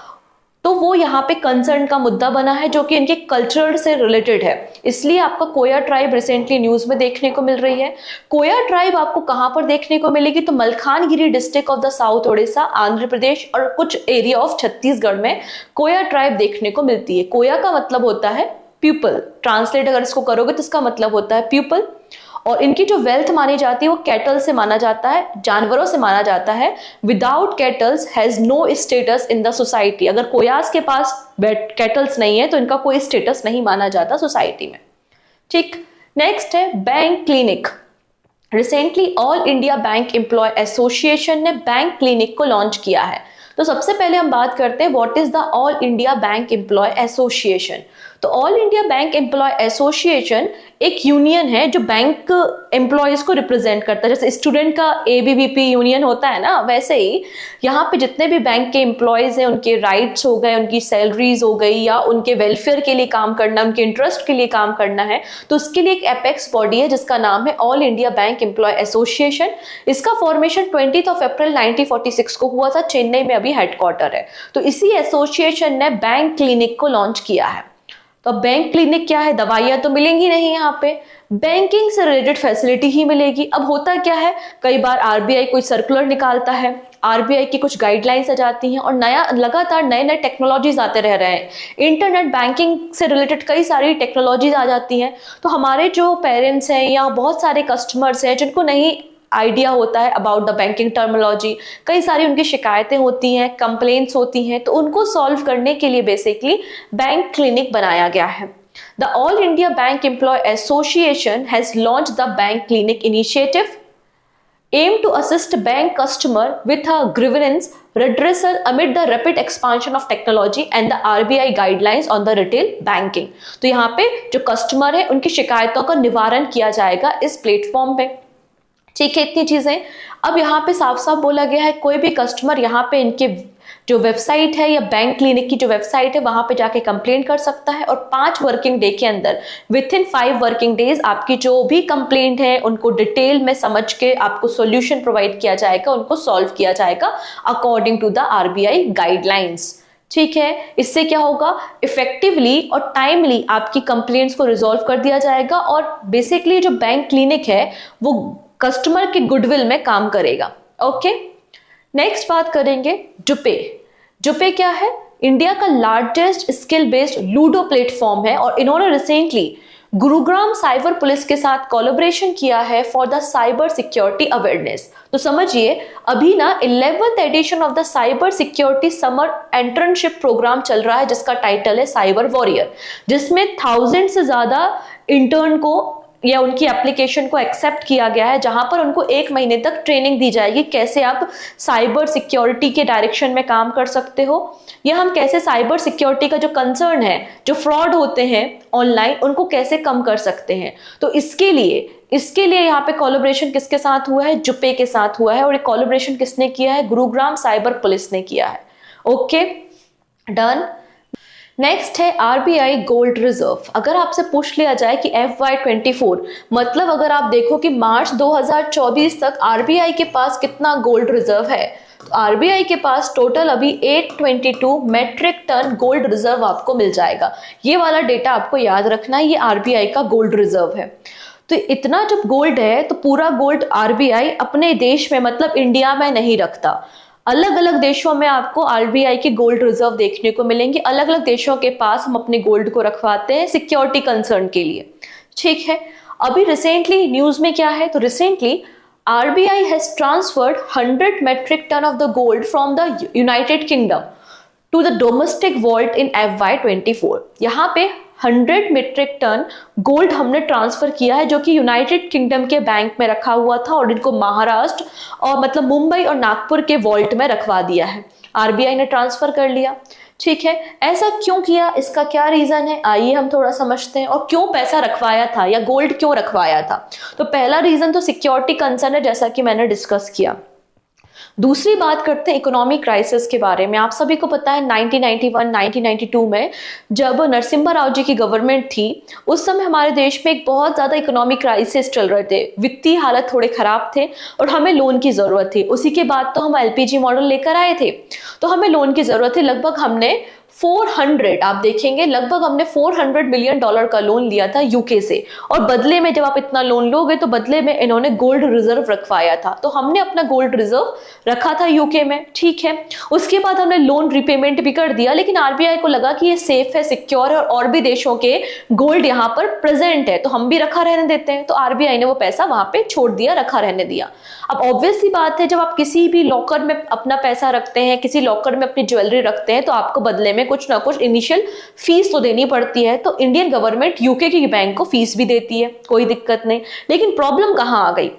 तो वो यहाँ पे कंसर्न का मुद्दा बना है जो कि इनके कल्चर से रिलेटेड है। इसलिए आपका कोया ट्राइब रिसेंटली न्यूज में देखने को मिल रही है। कोया ट्राइब आपको कहाँ पर देखने को मिलेगी? तो Malkangiri district of the south Odisha, Andhra Pradesh और कुछ एरिया ऑफ छत्तीसगढ़ में कोया ट्राइब देखने को मिलती है। कोया का मतलब होता है पीपल, ट्रांसलेट अगर इसको करोगे तो इसका मतलब होता है पीपल। और इनकी जो वेल्थ मानी जाती है वो कैटल से माना जाता है, जानवरों से माना जाता है। Without cattles has no status in the society. अगर कोयास के पास कैटल्स नहीं है तो इनका कोई स्टेटस नहीं माना जाता सोसाइटी में। ठीक, नेक्स्ट है bank clinic. Recently All India bank employ Association ने बैंक क्लिनिक को लॉन्च किया है। तो सबसे पहले हम बात करते हैं what is the all India bank employ Association. तो All India bank employ Association एक यूनियन है जो बैंक एम्प्लॉयज को रिप्रेजेंट करता है। जैसे स्टूडेंट का एबीवीपी यूनियन होता है ना, वैसे ही यहाँ पे जितने भी बैंक के एम्प्लॉयज हैं उनके राइट्स हो गए, उनकी सैलरीज हो गई, या उनके वेलफेयर के लिए काम करना, उनके इंटरेस्ट के लिए काम करना है, तो उसके लिए एक एपेक्स बॉडी है जिसका नाम है all India bank employ association. इसका फॉर्मेशन 20 अप्रैल 1946 को हुआ था, चेन्नई में अभी हेडक्वार्टर है। तो इसी एसोसिएशन ने बैंक क्लिनिक को लॉन्च किया है। तो बैंक क्लिनिक क्या है? दवाइयां तो मिलेंगी नहीं, यहाँ पे बैंकिंग से रिलेटेड फैसिलिटी ही मिलेगी। अब होता क्या है, कई बार आरबीआई कोई सर्कुलर निकालता है, आरबीआई की कुछ गाइडलाइंस आ जाती हैं और लगातार नए नए टेक्नोलॉजीज आते रह रहे हैं। इंटरनेट बैंकिंग से रिलेटेड कई सारी टेक्नोलॉजीज आ जाती हैं। तो हमारे जो पेरेंट्स हैं या बहुत सारे कस्टमर्स हैं जिनको नहीं आइडिया होता है अबाउट द बैंकिंग टर्मिनोलॉजी, कई सारी उनकी शिकायतें होती हैं, कंप्लेंट्स होती हैं, तो उनको सॉल्व करने के लिए बेसिकली बैंक क्लिनिक बनाया गया है। The all India bank employ association has launched the bank clinic initiative aim to assist bank customer with a grievance redressal amid the rapid expansion of technology and the RBI guidelines on the retail banking। तो यहाँ पे जो customer है उनकी शिकायतों का निवारण किया जाएगा इस प्लेटफॉर्म पे। ठीक है, इतनी चीजें। अब यहाँ पे साफ साफ बोला गया है कोई भी कस्टमर यहाँ पे इनके जो वेबसाइट है या बैंक क्लिनिक की जो वेबसाइट है वहां पे जाके कंप्लेंट कर सकता है और 5 वर्किंग डे के अंदर, विद इन 5 वर्किंग डेज आपकी जो भी कंप्लेंट है उनको डिटेल में समझ के आपको सॉल्यूशन प्रोवाइड किया जाएगा, उनको सॉल्व किया जाएगा according to the RBI guidelines. ठीक है, इससे क्या होगा, इफेक्टिवली और टाइमली आपकी कंप्लेंट्स को रिजॉल्व कर दिया जाएगा और बेसिकली जो बैंक क्लिनिक है वो कस्टमर की गुडविल में काम करेगा। ओके, नेक्स्ट बात करेंगे जुपे। जुपे क्या है? इंडिया का largest skill based ludo platform है और इन्होंने रिसेंटली गुरुग्राम साइबर पुलिस के साथ कोलैबोरेशन किया है for the cyber security awareness. तो समझिए अभी ना 11th edition of the cyber security summer internship programme चल रहा है जिसका टाइटल है साइबर वॉरियर, जिसमें 1000 से ज्यादा इंटर्न को या उनकी एप्लीकेशन को एक्सेप्ट किया गया है, जहां पर उनको 1 महीने तक ट्रेनिंग दी जाएगी कैसे आप साइबर सिक्योरिटी के डायरेक्शन में काम कर सकते हो, या हम कैसे साइबर सिक्योरिटी का जो कंसर्न है, जो फ्रॉड होते हैं ऑनलाइन, उनको कैसे कम कर सकते हैं। तो इसके लिए यहाँ पे कोलैबोरेशन किसके साथ हुआ है? जुपे के साथ हुआ है। और ये कोलैबोरेशन किसने किया है? गुरुग्राम साइबर पुलिस ने किया है। Okay, done. नेक्स्ट है आरबीआई गोल्ड रिजर्व। अगर आपसे पूछ लिया जाए कि FY24 मतलब अगर आप देखो कि मार्च 2024 तक आरबीआई के पास कितना गोल्ड रिजर्व है, तो आरबीआई के पास टोटल अभी 822 मेट्रिक टन गोल्ड रिजर्व आपको मिल जाएगा। ये वाला डेटा आपको याद रखना है, ये आरबीआई का गोल्ड रिजर्व है। तो इतना जब गोल्ड है तो पूरा गोल्ड आरबीआई अपने देश में मतलब इंडिया में नहीं रखता। अलग अलग देशों में आपको आरबीआई के गोल्ड रिजर्व देखने को मिलेंगे। अलग अलग देशों के पास हम अपने गोल्ड को रखवाते हैं सिक्योरिटी कंसर्न के लिए। ठीक है, अभी रिसेंटली न्यूज में क्या है? तो recently RBI has transferred 100 metric ton of the gold from the United Kingdom to the domestic vault in FY24। यहाँ पे 100 मीट्रिक टन गोल्ड हमने ट्रांसफर किया है जो कि यूनाइटेड किंगडम के बैंक में रखा हुआ था और इनको महाराष्ट्र और मतलब मुंबई और नागपुर के वॉल्ट में रखवा दिया है। आरबीआई ने ट्रांसफर कर लिया। ठीक है, ऐसा क्यों किया, इसका क्या रीजन है, आइए हम थोड़ा समझते हैं। और क्यों पैसा रखवाया था या गोल्ड क्यों रखवाया था? तो पहला रीजन तो सिक्योरिटी कंसर्न है, जैसा कि मैंने डिस्कस किया। दूसरी बात करते हैं इकोनॉमिक क्राइसिस के बारे में। आप सभी को पता है 1991-1992 में जब नरसिम्हा राव जी की गवर्नमेंट थी, उस समय हमारे देश में एक बहुत ज्यादा इकोनॉमिक क्राइसिस चल रहे थे, वित्तीय हालत थोड़े खराब थे और हमें लोन की जरूरत थी। उसी के बाद तो हम LPG मॉडल लेकर आए थे, तो हमें लोन की जरूरत थी। लगभग हमने 400, आप देखेंगे लगभग हमने $400 मिलियन का लोन लिया था यूके से, और बदले में जब आप इतना लोन लोगे तो बदले में इन्होंने गोल्ड रिजर्व रखवाया था। तो हमने अपना गोल्ड रिजर्व रखा था यूके में। ठीक है, उसके बाद हमने लोन रिपेमेंट भी कर दिया, लेकिन आरबीआई को लगा कि ये सेफ है, सिक्योर है और भी देशों के गोल्ड यहाँ पर प्रेजेंट है, तो हम भी रखा रहने देते हैं। तो आरबीआई ने वो पैसा वहां पे छोड़ दिया, रखा रहने दिया। अब ऑब्वियस सी बात है, जब आप किसी भी लॉकर में अपना पैसा रखते हैं, किसी लॉकर में अपनी ज्वेलरी रखते हैं, तो आपको बदले में कुछ ना कुछ इनिशियल फीस तो देनी पड़ती है। तो इंडियन गवर्नमेंट यूके की बैंक को फीस भी देती है, कोई दिक्कत नहीं। लेकिन प्रॉब्लम कहां आ गई?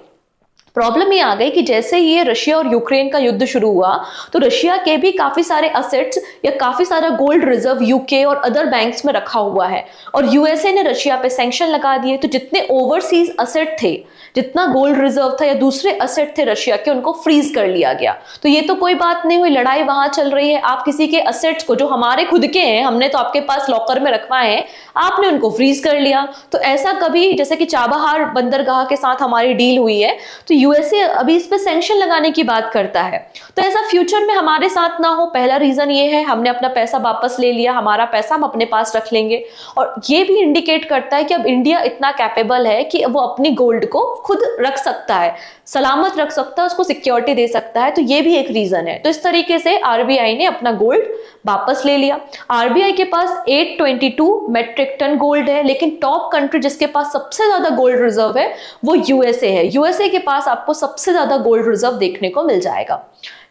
प्रॉब्लम ये आ गई कि जैसे ये रशिया और यूक्रेन का युद्ध शुरू हुआ, तो रशिया के भी काफी सारे असेट्स या काफी सारा गोल्ड रिजर्व यूके और अदर बैंक्स में रखा हुआ है, और यूएसए ने रशिया पे सैंक्शन लगा दिए। तो जितने ओवरसीज असेट थे, जितना गोल्ड रिजर्व था या दूसरे असेट थे रशिया के, उनको फ्रीज कर लिया गया। तो ये तो कोई बात नहीं हुई, लड़ाई वहां चल रही है। आप किसी के असेट्स को जो हमारे खुद के हैं, हमने तो आपके पास लॉकर में रखवाए हैं, आपने उनको फ्रीज कर लिया। तो ऐसा कभी, जैसे कि चाबहार बंदरगाह के साथ हमारी डील हुई है, तो यूएसए अभी इस पे सैंक्शन लगाने की बात करता है। तो ऐसा फ्यूचर में हमारे साथ ना हो, पहला रीजन ये है, हमने अपना पैसा वापस ले लिया, हमारा पैसा हम अपने पास रख लेंगे। और ये भी इंडिकेट करता है कि अब इंडिया इतना कैपेबल है कि वो अपनी गोल्ड को खुद रख सकता है, सलामत रख सकता है, उसको सिक्योरिटी दे सकता है। तो ये भी एक रीजन है। तो इस तरीके से आरबीआई ने अपना गोल्ड वापस ले लिया। आरबीआई के पास 822 मेट्रिक टन गोल्ड है, लेकिन टॉप कंट्री जिसके पास सबसे ज्यादा गोल्ड रिजर्व है वो यूएसए है। यूएसए के पास आपको सबसे ज्यादा गोल्ड रिजर्व देखने को मिल जाएगा।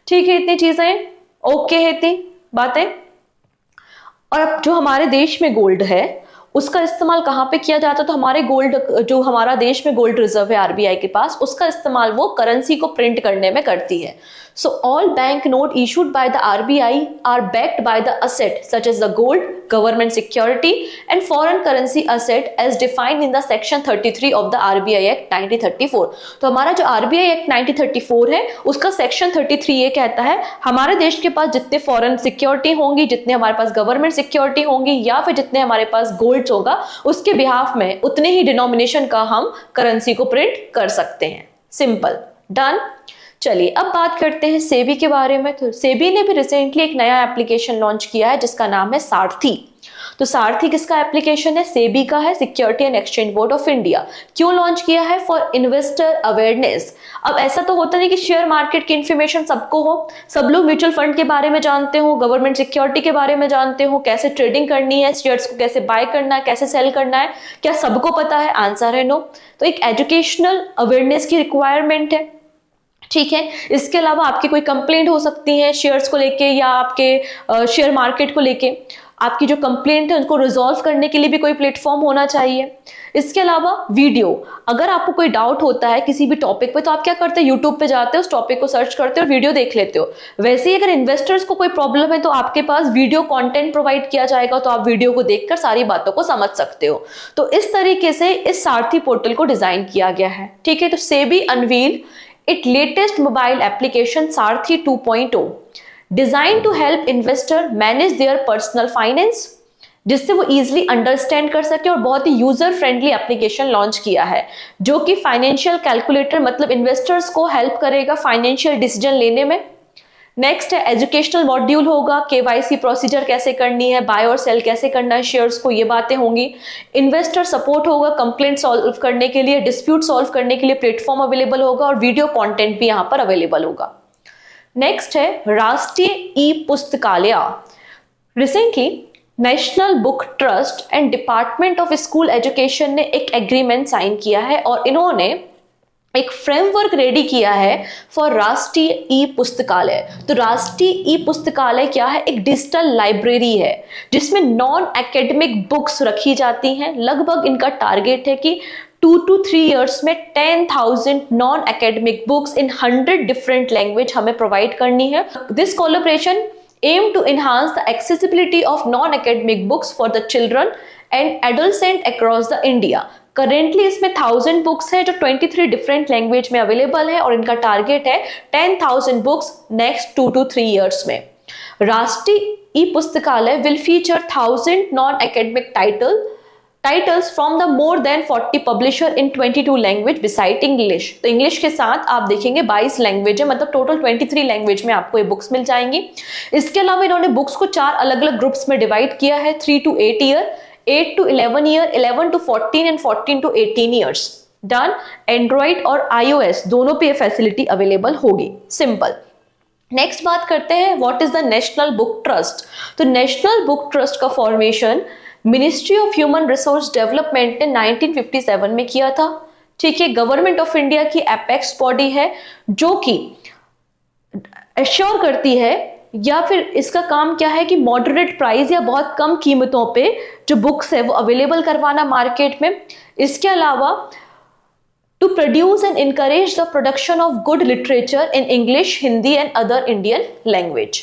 ठीक है, इतनी चीजें ओके है, इतनी बातें। और अब जो हमारे देश में गोल्ड है उसका इस्तेमाल कहाँ पे किया जाता है? तो हमारे गोल्ड, जो हमारा देश में गोल्ड रिजर्व है आरबीआई के पास, उसका इस्तेमाल वो करेंसी को प्रिंट करने में करती है। So all bank note issued by the RBI are backed by the asset such as the gold, government security and foreign currency asset as defined in the section 33 of the RBI Act 1934। तो हमारा जो RBI Act 1934 है उसका section 33 ये कहता है हमारे देश के पास जितने फॉरेन सिक्योरिटी होंगी, जितने हमारे पास गवर्नमेंट सिक्योरिटी होंगी या फिर जितने हमारे पास गोल्ड होगा, उसके बिहाफ में उतने ही डिनोमिनेशन का हम करेंसी को प्रिंट कर सकते हैं। Simple, done. चलिए अब बात करते हैं सेबी के बारे में। तो सेबी ने भी रिसेंटली एक नया एप्लीकेशन लॉन्च किया है जिसका नाम है सारथी। तो सारथी किसका एप्लीकेशन है? सेबी का है, security and exchange board of India. क्यों लॉन्च किया है? For investor awareness. अब ऐसा तो होता नहीं कि शेयर मार्केट की इंफॉर्मेशन सबको हो, सब लोग म्यूचुअल फंड के बारे में जानते हो, गवर्नमेंट सिक्योरिटी के बारे में जानते हो, कैसे ट्रेडिंग करनी है, शेयर्स को कैसे बाय करना है, कैसे सेल करना है, क्या सबको पता है? आंसर है नो। तो एक एजुकेशनल अवेयरनेस की रिक्वायरमेंट है, ठीक है। इसके अलावा आपकी कोई कंप्लेंट हो सकती है शेयर्स को लेके या आपके शेयर मार्केट को लेके, आपकी जो कंप्लेंट है उनको रिजॉल्व करने के लिए भी कोई प्लेटफॉर्म होना चाहिए। इसके अलावा वीडियो, अगर आपको कोई डाउट होता है किसी भी टॉपिक पे तो आप क्या करते हैं? यूट्यूब पे जाते हो, उस टॉपिक को सर्च करते हो और वीडियो देख लेते हो। वैसे ही अगर इन्वेस्टर्स को कोई प्रॉब्लम है तो आपके पास वीडियो कंटेंट प्रोवाइड किया जाएगा, तो आप वीडियो को देखकर सारी बातों को समझ सकते हो। तो इस तरीके से इस सारथी पोर्टल को डिजाइन किया गया है, ठीक है। तो SEBI unveil its latest mobile application Sarthi 2.0 designed to help investor manage their personal finance, जिससे वो इजीली अंडरस्टैंड कर सके, और बहुत ही यूजर फ्रेंडली एप्लीकेशन लॉन्च किया है जो कि फाइनेंशियल कैलकुलेटर मतलब इन्वेस्टर्स को हेल्प करेगा फाइनेंशियल डिसीजन लेने में। नेक्स्ट है एजुकेशनल मॉड्यूल होगा, केवाईसी प्रोसीजर कैसे करनी है, बाय और सेल कैसे करना है शेयर्स को, ये बातें होंगी। इन्वेस्टर सपोर्ट होगा, कंप्लेंट सॉल्व करने के लिए, डिस्प्यूट सॉल्व करने के लिए प्लेटफॉर्म अवेलेबल होगा, और वीडियो कंटेंट भी यहां पर अवेलेबल होगा। नेक्स्ट है राष्ट्रीय ई पुस्तकालय। Recently national book trust and department of school education ने एक एग्रीमेंट साइन किया है और इन्होंने एक फ्रेमवर्क रेडी किया है फॉर राष्ट्रीय ई पुस्तकालय। तो राष्ट्रीय ई पुस्तकालय क्या है? एक डिजिटल लाइब्रेरी है जिसमें नॉन एकेडमिक बुक्स रखी जाती हैं। लगभग इनका टारगेट है कि 2 to 3 years में 10,000 non academic books in 100 different language हमें प्रोवाइड करनी है। This collaboration aim to enhance the accessibility of non academic books for the children and adolescent across the India. Currently इसमें 1000 बुक्स है जो 23 different language में available है और इनका टारगेट है 10,000 बुक्स नेक्स्ट 2 to 3 years में। राष्ट्रीय ई पुस्तकालय will feature 1000 non academic titles from the more than 40 publisher in 22 language beside English. तो इंग्लिश के साथ आप देखेंगे 22 लैंग्वेज है, मतलब टोटल 23 लैंग्वेज में आपको ये बुक्स मिल जाएंगी। इसके अलावा इन्होंने बुक्स को 4 अलग अलग ग्रुप्स में डिवाइड किया है, 3 to 8 year, 8 to 11 year, 11 to 14 and 14 to 18 years। Done. Android और iOS दोनों पे ये फैसिलिटी अवेलेबल होगी। सिंपल। नेक्स्ट बात करते हैं what is the national book trust. तो नेशनल बुक ट्रस्ट का formation ministry of human resource development ने 1957 में किया था, ठीक है। गवर्नमेंट ऑफ इंडिया की एपेक्स बॉडी है जो कि एश्योर करती है या फिर इसका काम क्या है कि मॉडरेट प्राइस या बहुत कम कीमतों पे जो बुक्स है वो अवेलेबल करवाना मार्केट में। इसके अलावा to produce and encourage the production of good literature in English, Hindi and other Indian language.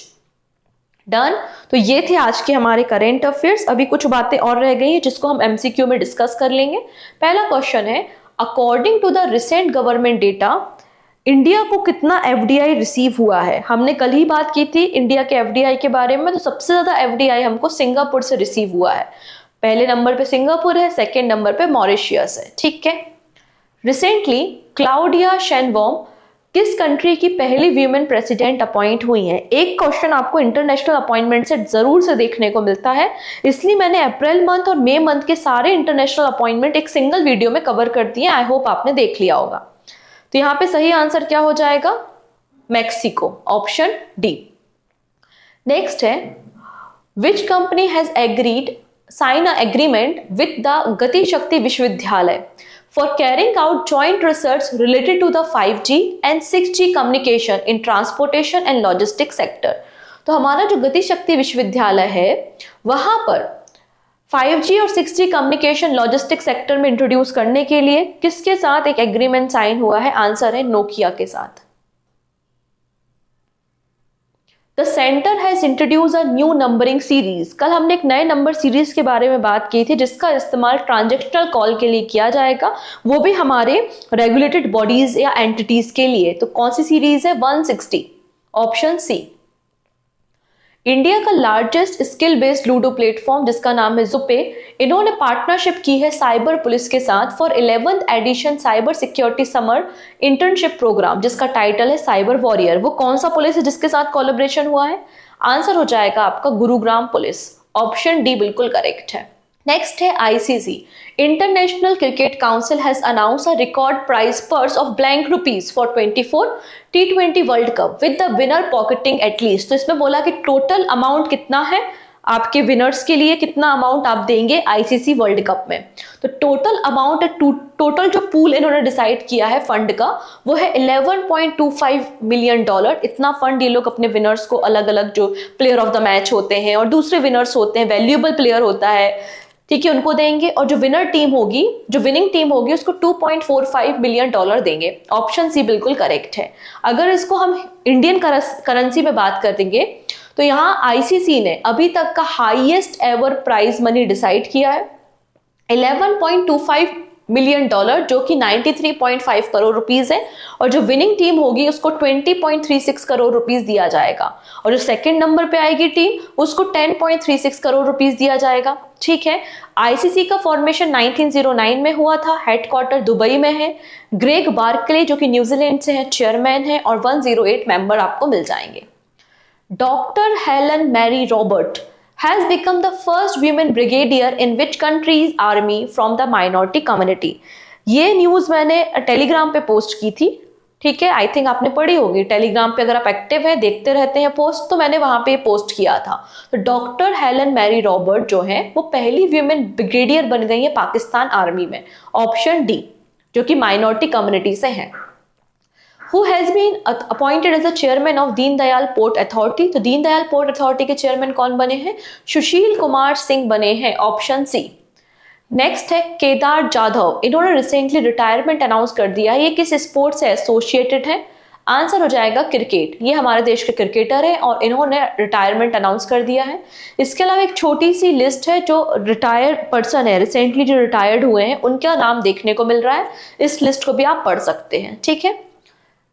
Done. तो ये थे आज के हमारे करेंट अफेयर्स। अभी कुछ बातें और रह गई हैं जिसको हम एमसीक्यू में डिस्कस कर लेंगे। पहला क्वेश्चन है, according to the recent government data India को कितना एफडीआई रिसीव हुआ है? हमने कल ही बात की थी इंडिया के एफडीआई के बारे में। तो सबसे ज्यादा एफडीआई हमको सिंगापुर से रिसीव हुआ है। पहले नंबर पे सिंगापुर है, सेकेंड नंबर पे मॉरिशियस है, ठीक है। रिसेंटली क्लाउडिया शेनबॉम किस कंट्री की पहली वीमेन प्रेसिडेंट अपॉइंट हुई हैं? एक क्वेश्चन आपको इंटरनेशनल अपॉइंटमेंट से जरूर से देखने को मिलता है, इसलिए मैंने अप्रैल मंथ और मई मंथ के सारे इंटरनेशनल अपॉइंटमेंट एक सिंगल वीडियो में कवर कर दिए। आई होप आपने देख लिया होगा। तो यहां पे सही आंसर क्या हो जाएगा? Mexico, option D. नेक्स्ट है, which company has agreed sign a agreement with the Gati Shakti विश्वविद्यालय for carrying out joint research related to the 5G and 6G communication in transportation and logistics sector। तो हमारा जो गति शक्ति विश्वविद्यालय है वहां पर 5G और 6G कम्युनिकेशन लॉजिस्टिक सेक्टर में इंट्रोड्यूस करने के लिए किसके साथ एक एग्रीमेंट साइन हुआ है? आंसर है नोकिया के साथ। The centre has introduce a new numbering series. कल हमने एक नए नंबर सीरीज के बारे में बात की थी जिसका इस्तेमाल ट्रांजेक्शनल कॉल के लिए किया जाएगा, वो भी हमारे रेगुलेटेड बॉडीज या एंटिटीज के लिए। तो कौन सी सीरीज है? 160, ऑप्शन सी। इंडिया का largest skill based ludo platform जिसका नाम है जुपे, इन्होंने पार्टनरशिप की है साइबर पुलिस के साथ for 11th edition cyber security summer internship programme जिसका टाइटल है साइबर वॉरियर। वो कौन सा पुलिस है जिसके साथ कोलैबोरेशन हुआ है? आंसर हो जाएगा आपका गुरुग्राम पुलिस, ऑप्शन डी बिल्कुल करेक्ट है। नेक्स्ट है ICC, international cricket council has announce a record prize purse of blank rupees for 24 T20 world cup with the winner pocketing at least. तो इसमें बोला कि टोटल अमाउंट कितना है, आपके विनर्स के लिए कितना अमाउंट आप देंगे आईसीसी वर्ल्ड कप में। तो टोटल अमाउंट, टोटल जो पूल इन्होंने डिसाइड किया है फंड का, वो है $11.25 मिलियन। इतना फंड ये लोग अपने विनर्स को, अलग अलग जो प्लेयर ऑफ द मैच होते हैं और दूसरे विनर्स होते हैं, वैल्यूएबल प्लेयर होता है, ठीक है, उनको देंगे। और जो विनर टीम होगी, जो विनिंग टीम होगी, उसको $2.45 मिलियन देंगे। ऑप्शन सी बिल्कुल करेक्ट है। अगर इसको हम इंडियन करेंसी में बात कर देंगे तो यहाँ आईसीसी ने अभी तक का highest ever prize money decide किया है $11.25 मिलियन, जो कि 93.5 करोड़ रुपीस है। और जो विनिंग टीम होगी उसको 20.36 करोड़ रुपीस दिया जाएगा। और जो सेकंड नंबर पे आएगी टीम, उसको 10.36 करोड़ रुपीस दिया जाएगा। ठीक है, आईसीसी का फॉर्मेशन 1909 में हुआ था, हेडक्वार्टर दुबई में है। ग्रेग बार्कले जो कि न्यूजीलैंड से है, चेयरमैन है, और 108 मेंबर आपको मिल जाएंगे। Doctor Helen Mary Robert has become the first women brigadier in which country's army from the minority community। ये न्यूज मैंने टेलीग्राम पे पोस्ट की थी, ठीक है, आई थिंक आपने पढ़ी होगी। टेलीग्राम पे अगर आप एक्टिव है, देखते रहते हैं पोस्ट, तो मैंने वहां पे पोस्ट किया था। तो डॉक्टर हेलन मैरी रॉबर्ट जो है वो पहली वुमेन ब्रिगेडियर बन गई है पाकिस्तान आर्मी में। ऑप्शन डी, जो कि माइनॉरिटी कम्युनिटी से है। Who has been appointed as the chairman of Deen Dayal port authority. तो दीन दयाल पोर्ट अथॉरिटी के चेयरमैन कौन बने हैं? सुशील कुमार सिंह बने हैं। Option C. नेक्स्ट है केदार जाधव, इन्होंने रिसेंटली रिटायरमेंट अनाउंस कर दिया है। ये किस स्पोर्ट से एसोसिएटेड है? आंसर हो जाएगा क्रिकेट। ये हमारे देश के क्रिकेटर हैं और इन्होंने रिटायरमेंट अनाउंस कर दिया है। इसके अलावा एक छोटी सी लिस्ट है जो रिटायर्ड पर्सन है, रिसेंटली जो रिटायर्ड हुए हैं उनका नाम देखने को मिल रहा है। इस लिस्ट को भी आप पढ़ सकते हैं, ठीक है।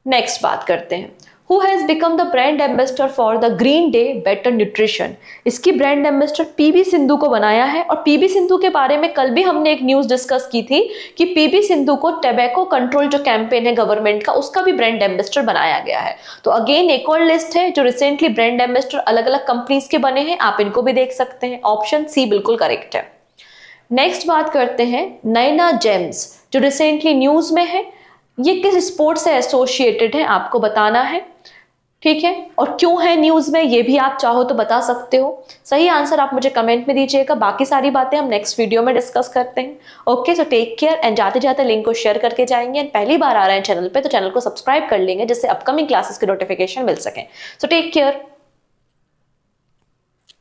नेक्स्ट बात करते हैं, who has become the brand ambassador for the green day better nutrition. इसकी ब्रांड एम्बेसडर पीवी सिंधु को बनाया है। और पीवी सिंधु के बारे में कल भी हमने एक न्यूज डिस्कस की थी कि पीवी सिंधु को टैबैको कंट्रोल जो कैंपेन है गवर्नमेंट का, उसका भी ब्रांड एम्बेसडर बनाया गया है। तो अगेन एक और लिस्ट है जो रिसेंटली ब्रांड एम्बेसडर अलग अलग कंपनीज के बने हैं, आप इनको भी देख सकते हैं। ऑप्शन सी बिल्कुल करेक्ट है। नेक्स्ट बात करते हैं नैना जेम्स, जो रिसेंटली न्यूज में है। ये किस स्पोर्ट से एसोसिएटेड है आपको बताना है, ठीक है, और क्यों है न्यूज में ये भी आप चाहो तो बता सकते हो। सही आंसर आप मुझे कमेंट में दीजिएगा, बाकी सारी बातें हम नेक्स्ट वीडियो में डिस्कस करते हैं। Okay, so take care and जाते जाते लिंक को शेयर करके जाएंगे। एंड पहली बार आ रहे हैं चैनल पे तो चैनल को सब्सक्राइब कर लेंगे जिससे अपकमिंग क्लासेस की नोटिफिकेशन मिल सके। So take care.